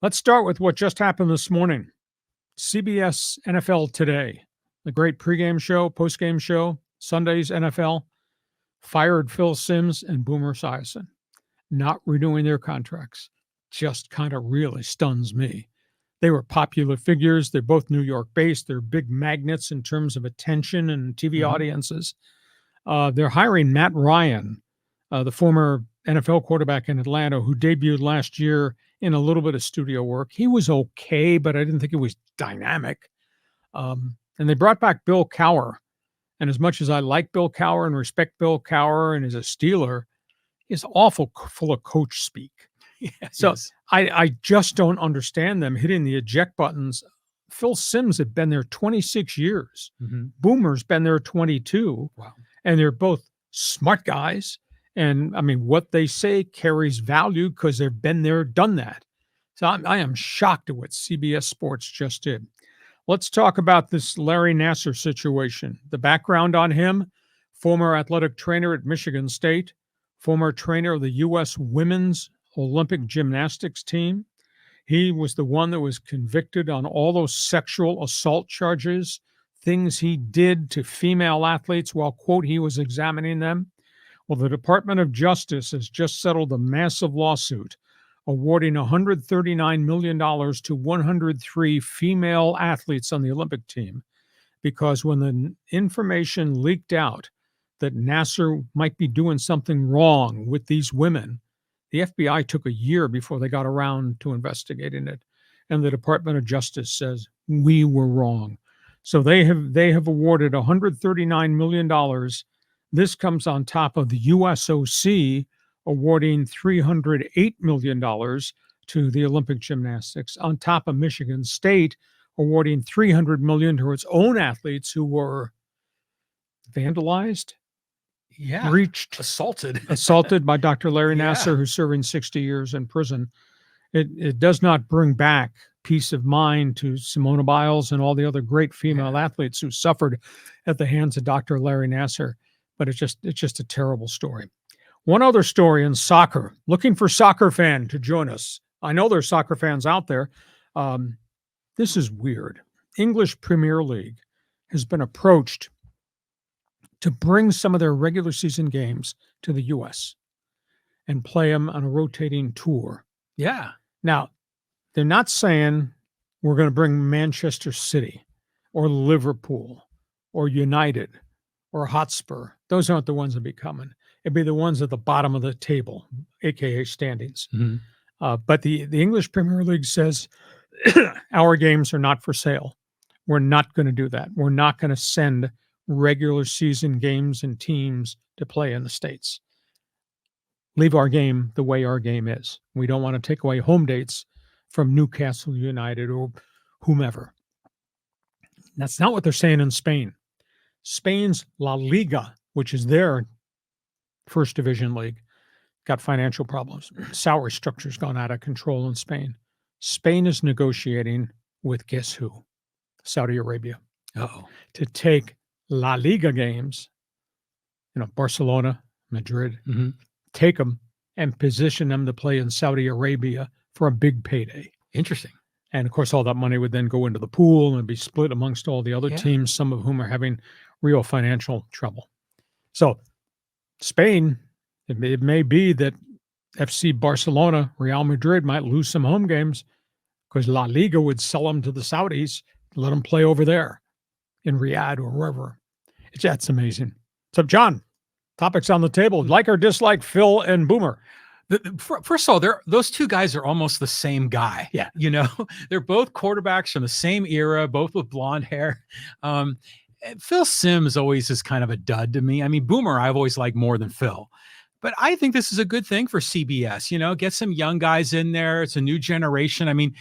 Let's start with what just happened this morning. CBS NFL Today, the great pregame show, postgame show, Sunday's NFL, fired Phil Simms and Boomer Esiason, not renewing their contracts. Just kind of really stuns me. They were popular figures. They're both New York-based. They're big magnets in terms of attention and TV audiences. They're hiring Matt Ryan, the former NFL quarterback in Atlanta, who debuted last year in a little bit of studio work. He was okay, but I didn't think it was dynamic. And they brought back Bill Cowher. And as much as I like Bill Cowher and respect Bill Cowher and is a Steeler, he's awful full of coach speak. Yeah, so yes. I just don't understand them hitting the eject buttons. Phil Simms had been there 26 years. Boomer's been there 22. Wow. And they're both smart guys. And I mean, what they say carries value because they've been there, done that. So I am shocked at what CBS Sports just did. Let's talk about this Larry Nassar situation. The background on him: former athletic trainer at Michigan State, former trainer of the U.S. Women's Olympic Gymnastics team. He was the one that was convicted on all those sexual assault charges, things he did to female athletes while, quote, he was examining them. Well, the Department of Justice has just settled a massive lawsuit awarding $139 million to 103 female athletes on the Olympic team because when the information leaked out that Nassar might be doing something wrong with these women, the FBI took a year before they got around to investigating it. And the Department of Justice says, we were wrong. So they have awarded $139 million. This comes on top of the USOC awarding $308 million to the Olympic gymnastics, on top of Michigan State awarding $300 million to its own athletes who were vandalized, breached, assaulted by Dr. Larry Nassar, who's serving 60 years in prison. It does not bring back peace of mind to Simone Biles and all the other great female athletes who suffered at the hands of Dr. Larry Nassar. But it's just a terrible story. One other story in soccer, looking for soccer fan to join us. I know there's soccer fans out there. This is weird. English Premier League has been approached to bring some of their regular season games to the U.S. and play them on a rotating tour. Yeah. Now, they're not saying we're going to bring Manchester City or Liverpool or United or Hotspur. Those aren't the ones that be coming. It'd be the ones at the bottom of the table, aka standings. But the English Premier League says our games are not for sale. We're not going to do that. We're not going to send regular season games and teams to play in the States. Leave our game the way our game is. We don't want to take away home dates from Newcastle United or whomever. That's not what they're saying in Spain. Spain's La Liga, which is their first division league, got financial problems. Salary structure's gone out of control in Spain. Spain is negotiating with guess who? Saudi Arabia. To take La Liga games, Barcelona, Madrid, take them and position them to play in Saudi Arabia for a big payday. Interesting. And of course, all that money would then go into the pool and be split amongst all the other teams, some of whom are having real financial trouble. So Spain, it may be that FC Barcelona, Real Madrid might lose some home games because La Liga would sell them to the Saudis, let them play over there in Riyadh or wherever. That's amazing. So, John, topics on the table. Like or dislike Phil and Boomer? First of all, those two guys are almost the same guy. Yeah. They're both quarterbacks from the same era, both with blonde hair. Phil Simms always is kind of a dud to me. I mean, Boomer, I've always liked more than Phil. But I think this is a good thing for CBS, get some young guys in there. It's a new generation. I mean,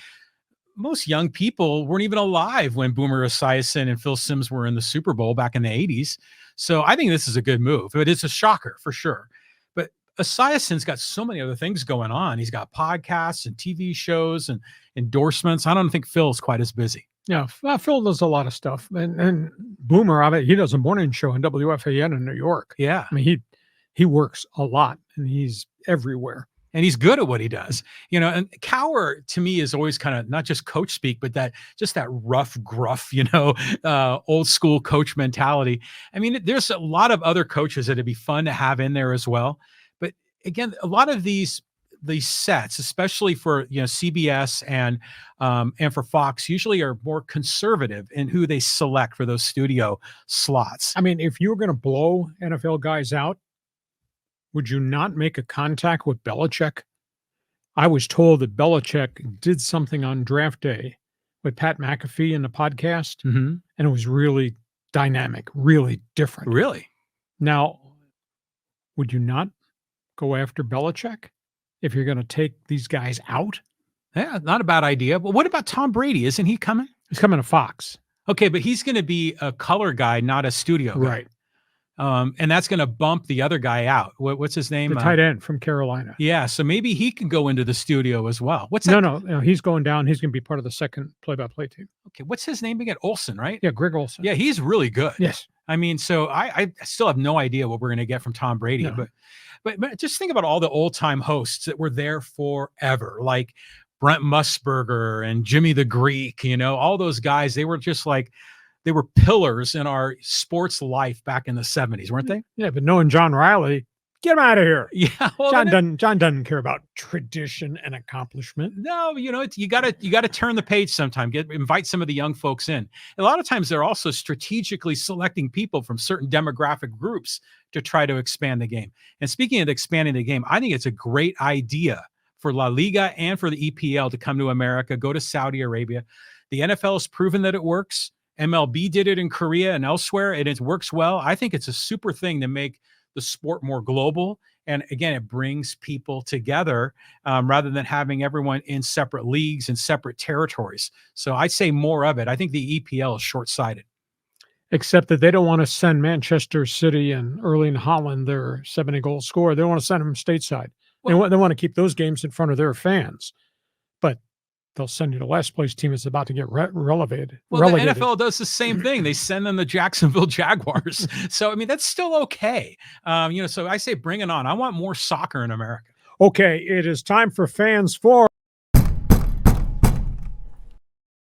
most young people weren't even alive when Boomer Esiason and Phil Simms were in the Super Bowl back in the 80s. So I think this is a good move, but it's a shocker for sure. But Esiason's got so many other things going on. He's got podcasts and TV shows and endorsements. I don't think Phil's quite as busy. Yeah, Phil does a lot of stuff. And Boomer, I mean, he does a morning show on WFAN in New York. Yeah. I mean, he works a lot and he's everywhere. and he's good at what he does. And Cower to me is always kind of not just coach speak, but that rough, gruff, old school coach mentality. I mean, there's a lot of other coaches that'd be fun to have in there as well. But again, a lot of these sets, especially for CBS and for Fox, usually are more conservative in who they select for those studio slots. I mean, if you were going to blow NFL guys out, would you not make a contact with Belichick? I was told that Belichick did something on draft day with Pat McAfee in the podcast, Mm-hmm. and it was really dynamic, really different. Really? Now, would you not go after Belichick if you're going to take these guys out? Yeah, not a bad idea. But what about Tom Brady? Isn't he coming? He's coming to Fox. Okay, but he's going to be a color guy, not a studio guy. Right. And that's going to bump the other guy out. What's his name? The tight end from Carolina. Yeah, so maybe he can go into the studio as well. What's that? No, he's going down. He's going to be part of the second play-by-play team. Okay, what's his name again? Olsen, right? Yeah, Greg Olsen. Yeah, he's really good. Yes. I mean, so I still have no idea what we're going to get from Tom Brady, No. but just think about all the old-time hosts that were there forever, like Brent Musburger and Jimmy the Greek, all those guys. They were just like, they were pillars in our sports life back in the 70s, weren't they? Yeah, but knowing John Riley, get him out of here. Yeah. Well, John doesn't care about tradition and accomplishment. No, you gotta turn the page sometime. Invite some of the young folks in. A lot of times they're also strategically selecting people from certain demographic groups to try to expand the game. And speaking of expanding the game, I think it's a great idea for La Liga and for the EPL to come to America, go to Saudi Arabia. The NFL has proven that it works. MLB did it in Korea and elsewhere, and it works well. I think it's a super thing to make the sport more global. And again, it brings people together rather than having everyone in separate leagues and separate territories. So I'd say more of it. I think the EPL is short-sighted. Except that they don't want to send Manchester City and Erling Haaland their 70-goal scorer. They don't want to send them stateside. Well, they want to keep those games in front of their fans. But they'll send you the last place team that's about to get relegated. Well, the NFL does the same thing. They send them the Jacksonville Jaguars. So, I mean, that's still okay. So I say bring it on. I want more soccer in America. Okay, it is time for Fans 4.